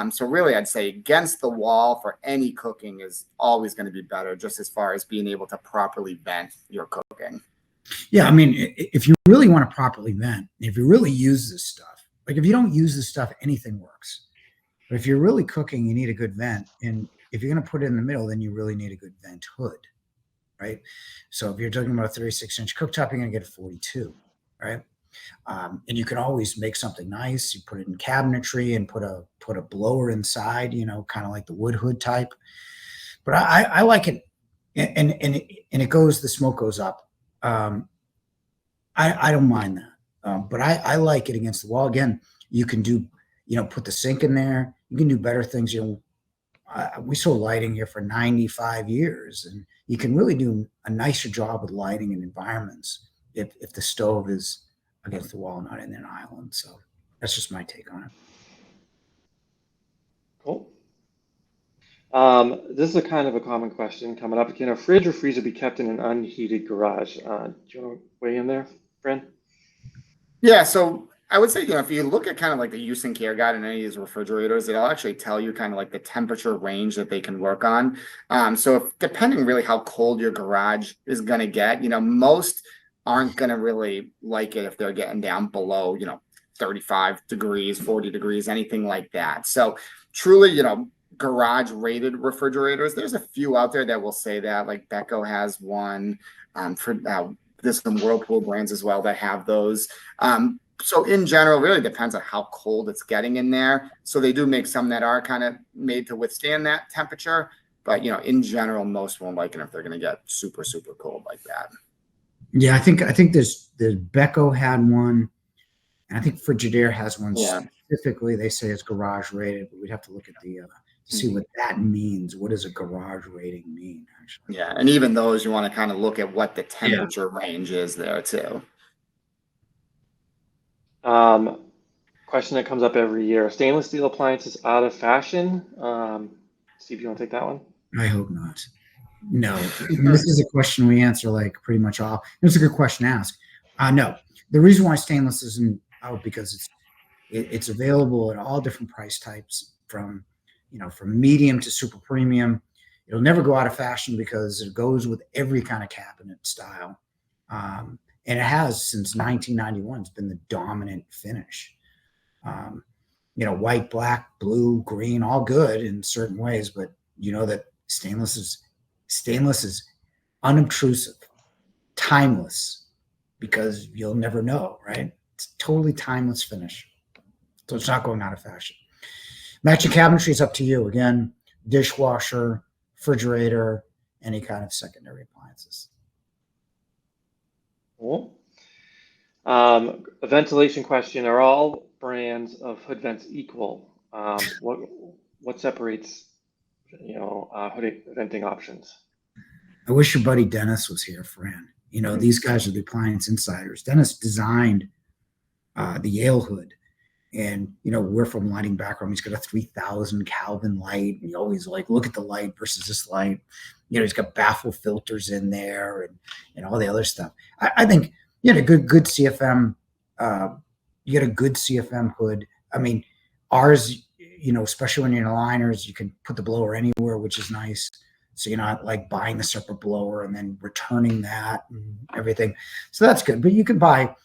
So really, I'd say against the wall for any cooking is always going to be better, just as far as being able to properly vent your cooking. Yeah, I mean, if you really want to properly vent, if you really use this stuff, like if you don't use this stuff, anything works. But if you're really cooking, you need a good vent. And if you're going to put it in the middle, then you really need a good vent hood, right? So if you're talking about a 36-inch cooktop, you're going to get a 42, right? And you can always make something nice. You put it in cabinetry and put a blower inside, kind of like the wood hood type. But I like it, and it goes. The smoke goes up. I don't mind that, but I like it against the wall. Again, you can do, put the sink in there. You can do better things. We saw lighting here for 95 years, and you can really do a nicer job with lighting and environments if the stove is against the wall, not in an island. So that's just my take on it. Cool. This is a kind of a common question coming up. Can a fridge or freezer be kept in an unheated garage? Do you want to weigh in there, Fran? Yeah, so I would say, if you look at kind of like the use and care guide in any of these refrigerators, it'll actually tell you kind of like the temperature range that they can work on. So if depending really how cold your garage is going to get, most aren't going to really like it if they're getting down below, 35 degrees, 40 degrees, anything like that. So truly, garage rated refrigerators, there's a few out there that will say that, like Beko has one. There's some Whirlpool brands as well that have those. So in general, really depends on how cold it's getting in there. So they do make some that are kind of made to withstand that temperature. But, in general, most won't like it if they're going to get super, super cold like that. Yeah, I think there's Beko had one, and I think Frigidaire has one specifically. They say it's garage rated, but we'd have to look at the to see what that means. What does a garage rating mean, actually? Yeah, and even those, you want to kind of look at what the temperature range is there too. Question that comes up every year: stainless steel appliances out of fashion? Steve, you want to take that one? I hope not. No, this is a question we answer like pretty much all. It's a good question to ask. No, the reason why stainless isn't out because it's available at all different price types, from medium to super premium. It'll never go out of fashion because it goes with every kind of cabinet style, and it has since 1991. It's been the dominant finish. White, black, blue, green, all good in certain ways, but that stainless is unobtrusive, timeless, because you'll never know, right? It's totally timeless finish. So it's not going out of fashion. Matching cabinetry is up to you. Again, dishwasher, refrigerator, any kind of secondary appliances. Cool. A ventilation question: are all brands of hood vents equal? What separates hood venting options? I wish your buddy Dennis was here, Fran. These guys are the appliance insiders. Dennis designed the Yale hood, and we're from lighting background. He's got a 3000 Kelvin light, and you always look at the light versus this light. He's got baffle filters in there and all the other stuff. I think you had a good CFM. You get a good CFM hood. I mean, ours, especially when you're in aligners, you can put the blower anywhere, which is nice. So you're not like buying a separate blower and then returning that and everything. So that's good. But you can buy,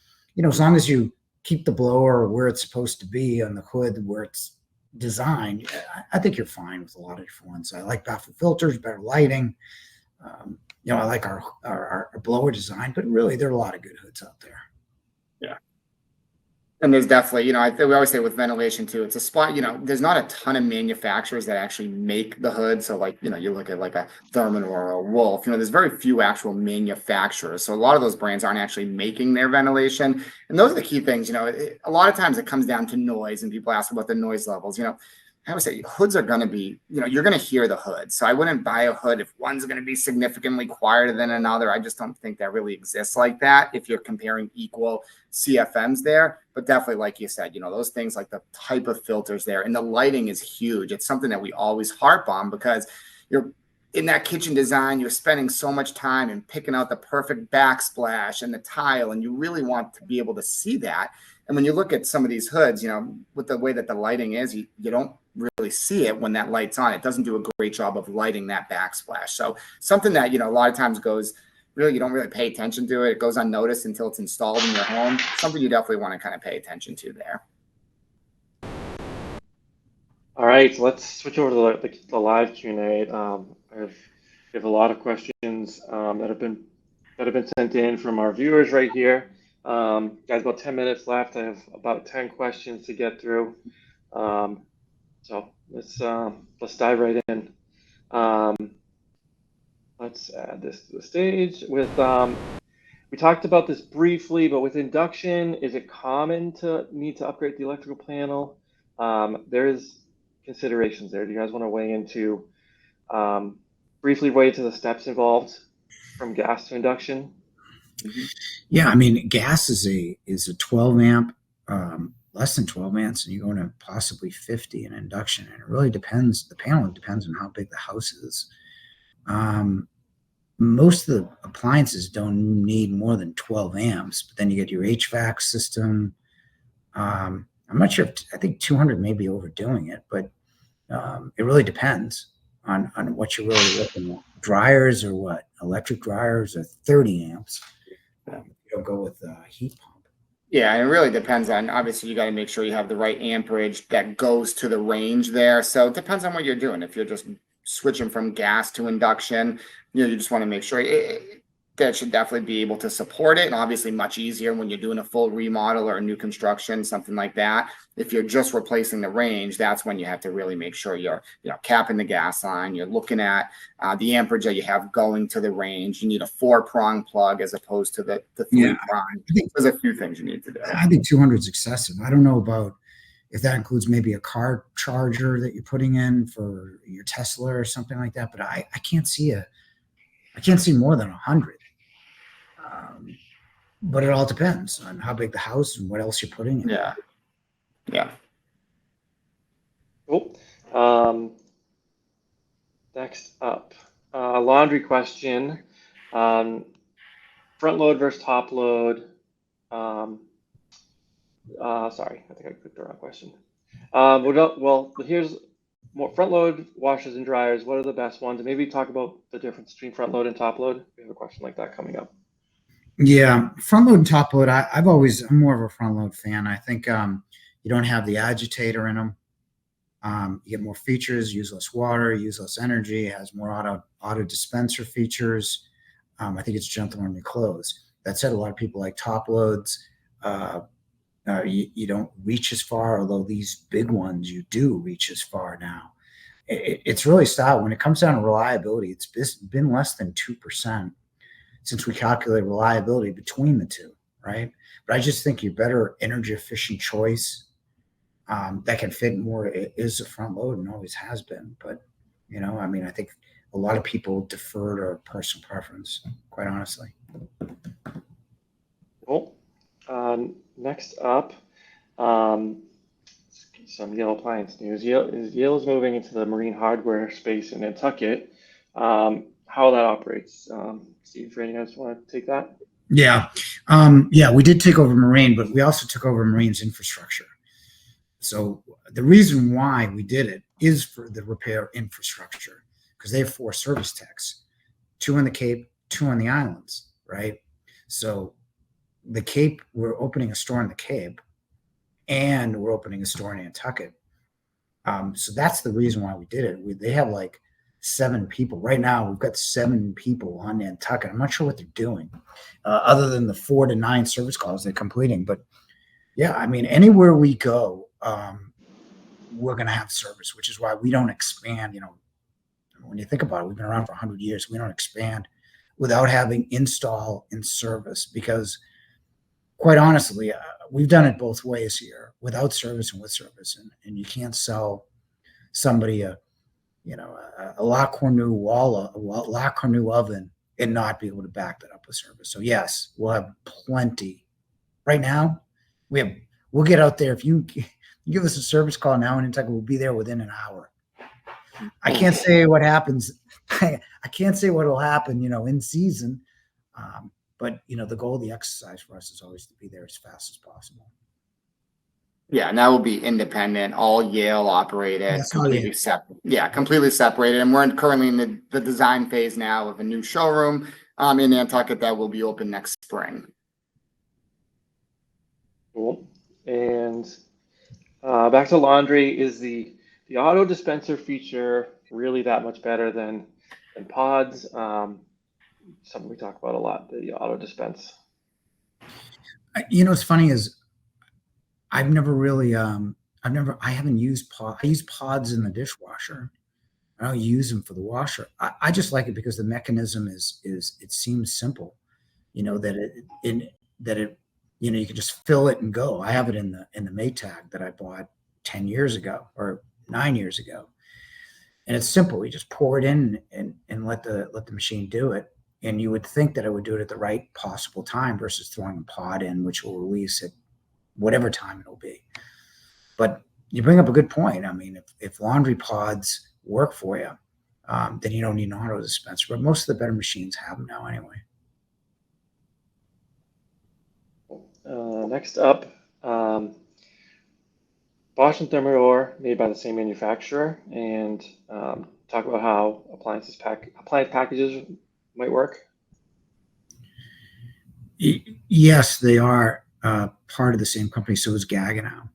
as long as you keep the blower where it's supposed to be on the hood, where it's designed, I think you're fine with a lot of different ones. I like baffle filters, better lighting. I like our blower design, but really there are a lot of good hoods out there. Yeah. And there's definitely, I think we always say with ventilation too, it's a spot, there's not a ton of manufacturers that actually make the hood. So you look at like a Therman or a Wolf, there's very few actual manufacturers. So a lot of those brands aren't actually making their ventilation. And those are the key things, a lot of times it comes down to noise, and people ask about the noise levels. I would say hoods are going to be, you're going to hear the hood. So I wouldn't buy a hood if one's going to be significantly quieter than another. I just don't think that really exists like that if you're comparing equal CFMs there. But definitely, like you said, those things like the type of filters there, and the lighting is huge. It's something that we always harp on, because you're in that kitchen design, you're spending so much time in picking out the perfect backsplash and the tile, and you really want to be able to see that. And when you look at some of these hoods, with the way that the lighting is, you don't really see it when that light's on. It doesn't do a great job of lighting that backsplash. So something that, a lot of times goes, really, you don't really pay attention to it. It goes unnoticed until it's installed in your home. Something you definitely want to kind of pay attention to there. All right, so let's switch over to the live Q&A. We have a lot of questions that have been sent in from our viewers right here. Guys, about 10 minutes left. I have about 10 questions to get through. So let's dive right in. let's add this to the stage with, we talked about this briefly, but with induction, is it common to need to upgrade the electrical panel? There's considerations there. Do you guys want to weigh into, briefly weigh into the steps involved from gas to induction? Yeah, I mean, gas is a 12 amp, less than 12 amps, and you're going to possibly 50 in induction. And it really depends. The panel depends on how big the house is. Most of the appliances don't need more than 12 amps, but then you get your HVAC system. I'm not sure. I think 200 may be overdoing it, but it really depends on what you're really looking at. Dryers or what? Electric dryers are 30 amps. You don't go with heat pump. Yeah, and it really depends on, obviously, you got to make sure you have the right amperage that goes to the range there. So it depends on what you're doing. If you're just switching from gas to induction, you just want to make sure that should definitely be able to support it. And obviously much easier when you're doing a full remodel or a new construction, something like that. If you're just replacing the range, that's when you have to really make sure you're, capping the gas line. You're looking at the amperage that you have going to the range. You need a 4-prong plug as opposed to the 3-prong. There's a few things you need to do. I think 200 is excessive. I don't know about if that includes maybe a car charger that you're putting in for your Tesla or something like that. But I can't see more than 100. But it all depends on how big the house and what else you're putting in. Yeah. Cool. Next up, laundry question. Front load versus top load. Sorry, I think I clicked the wrong question. Well, here's more front load washers and dryers. What are the best ones? And maybe talk about the difference between front load and top load. We have a question like that coming up. Yeah, front load and top load. I'm more of a front load fan. I think you don't have the agitator in them. You get more features, use less water, use less energy, has more auto dispenser features. I think it's gentler on your clothes. That said, a lot of people like top loads. You don't reach as far, although these big ones, you do reach as far now. It's really style. When it comes down to reliability, it's been less than 2% since we calculate reliability between the two, right? But I just think your better energy efficient choice that can fit more is a front load and always has been. But, I think a lot of people defer to personal preference, quite honestly. Cool. Next up, some Yale Appliance news. Yale is moving into the marine hardware space in Nantucket. How that operates. Steve, you guys want to take that? Yeah. We did take over marine, but we also took over marine's infrastructure. So the reason why we did it is for the repair infrastructure, because they have 4 service techs, 2 on the Cape, 2 on the islands, right? So the Cape, we're opening a store in the Cape, and we're opening a store in Nantucket. So that's the reason why we did it. They have like 7 people right now. We've got 7 people on Nantucket. I'm not sure what they're doing, other than the 4 to 9 service calls they're completing. But yeah, anywhere we go, we're going to have service, which is why we don't expand. When you think about it, we've been around for 100 years. We don't expand without having install and service, because quite honestly, we've done it both ways here, without service and with service. And you can't sell somebody a La Cornue wall, a La Cornue oven, and not be able to back that up with service. So yes, we'll have plenty. Right now, we'll get out there. If you give us a service call now in Nantucket, we'll be there within an hour. I can't say what happens. I can't say what will happen, in season. But the goal of the exercise for us is always to be there as fast as possible. Yeah, and that will be independent, all Yale operated, completely separate. Yeah, completely separated. And we're currently in the design phase now of a new showroom in Nantucket that will be open next spring. Cool. And back to laundry, is the auto dispenser feature really that much better than pods? Something we talk about a lot, the auto dispense. What's funny is I haven't used pods. I use pods in the dishwasher. I don't use them for the washer. I just like it because the mechanism is it seems simple, that you can just fill it and go. I have it in the Maytag that I bought 10 years ago or 9 years ago. And it's simple. You just pour it in and let the machine do it. And you would think that it would do it at the right possible time versus throwing a pod in, which will release at whatever time it'll be. But you bring up a good point. I mean, if laundry pods work for you, then you don't need an auto dispenser. But most of the better machines have them now anyway. Next up, Bosch and Thermador made by the same manufacturer, and talk about how appliance packages might work. Yes, they are part of the same company. So is Gaggenau.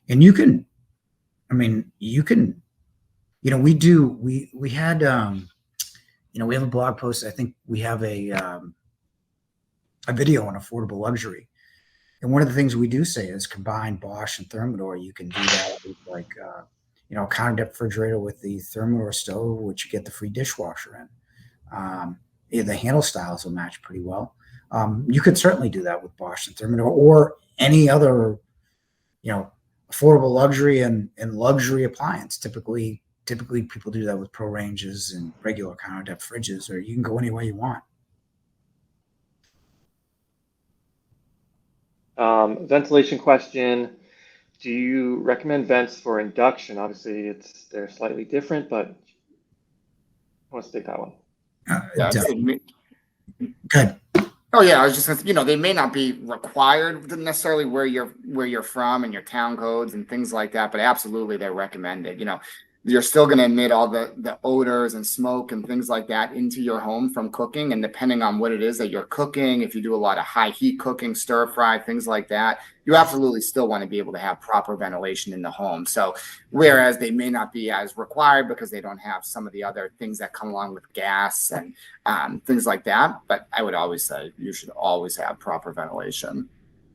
And you can, we had, we have a blog post. I think we have a video on affordable luxury. And one of the things we do say is combine Bosch and Thermador. You can do that with a counter depth refrigerator with the Thermador stove, which you get the free dishwasher in. The handle styles will match pretty well. You could certainly do that with Bosch and Thermador or any other, affordable luxury and luxury appliance. Typically people do that with Pro Ranges and regular counter depth fridges, or you can go any way you want. Ventilation question. Do you recommend vents for induction? Obviously they're slightly different, but I want to take that one. Good. Oh yeah, I was just gonna, they may not be required necessarily where you're from and your town codes and things like that, but absolutely they're recommended. You're still going to emit all the odors and smoke and things like that into your home from cooking. And depending on what it is that you're cooking, if you do a lot of high heat cooking, stir fry, things like that, you absolutely still want to be able to have proper ventilation in the home. So whereas they may not be as required because they don't have some of the other things that come along with gas and things like that. But I would always say you should always have proper ventilation.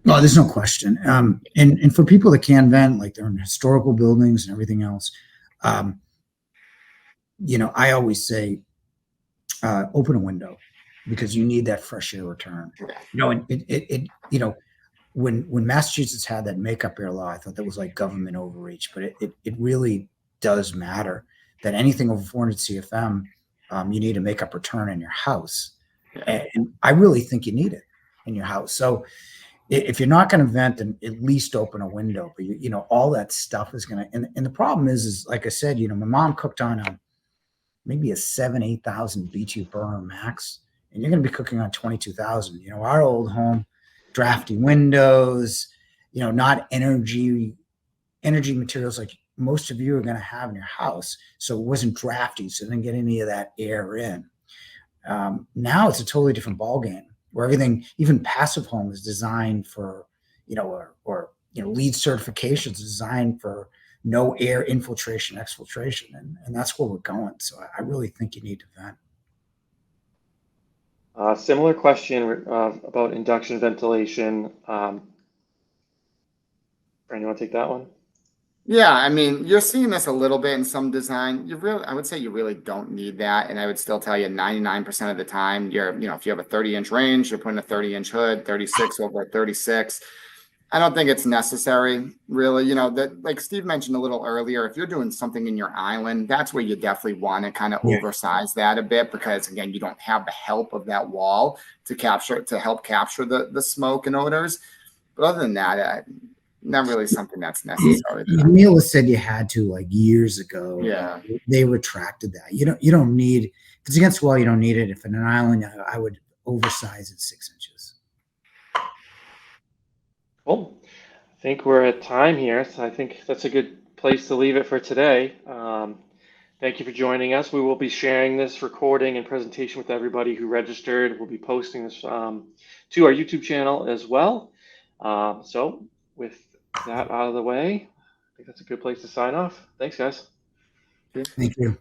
Well, there's no question. And for people that can vent, like they're in historical buildings and everything else, I always say open a window because you need that fresh air return. And when Massachusetts had that makeup air law, I thought that was like government overreach, but it really does matter that anything over 400 CFM, you need a makeup return in your house. And I really think you need it in your house. So if you're not going to vent, then at least open a window. But all that stuff is going to. And the problem is like I said, my mom cooked on maybe a 8,000 BTU burner max, and you're going to be cooking on 22,000. Our old home, drafty windows, not energy materials like most of you are going to have in your house. So it wasn't drafty, so it didn't get any of that air in. Now it's a totally different ballgame, where everything, even passive home, is designed for, or LEED certifications designed for no air infiltration, exfiltration, and that's where we're going. So I really think you need to vent. Similar question about induction ventilation. Brandon, you want to take that one? Yeah, I mean, you're seeing this a little bit in some design. I would say you really don't need that. And I would still tell you 99% of the time, if you have a 30-inch range, you're putting a 30-inch hood, 36 over 36. I don't think it's necessary, really. That, like Steve mentioned a little earlier, if you're doing something in your island, that's where you definitely want to kind of oversize that a bit, because again, you don't have the help of that wall to help capture the smoke and odors. But other than that, not really something that's necessary. Neil has said you had to, like, years ago. Yeah, they retracted that. You don't need, if it's against the wall, you don't need it. If in an island, I would oversize it 6 inches. Cool. I think we're at time here, so I think that's a good place to leave it for today. Thank you for joining us. We will be sharing this recording and presentation with everybody who registered. We'll be posting this to our YouTube channel as well. So with that out of the way, I think that's a good place to sign off. Thanks, guys. Thank you.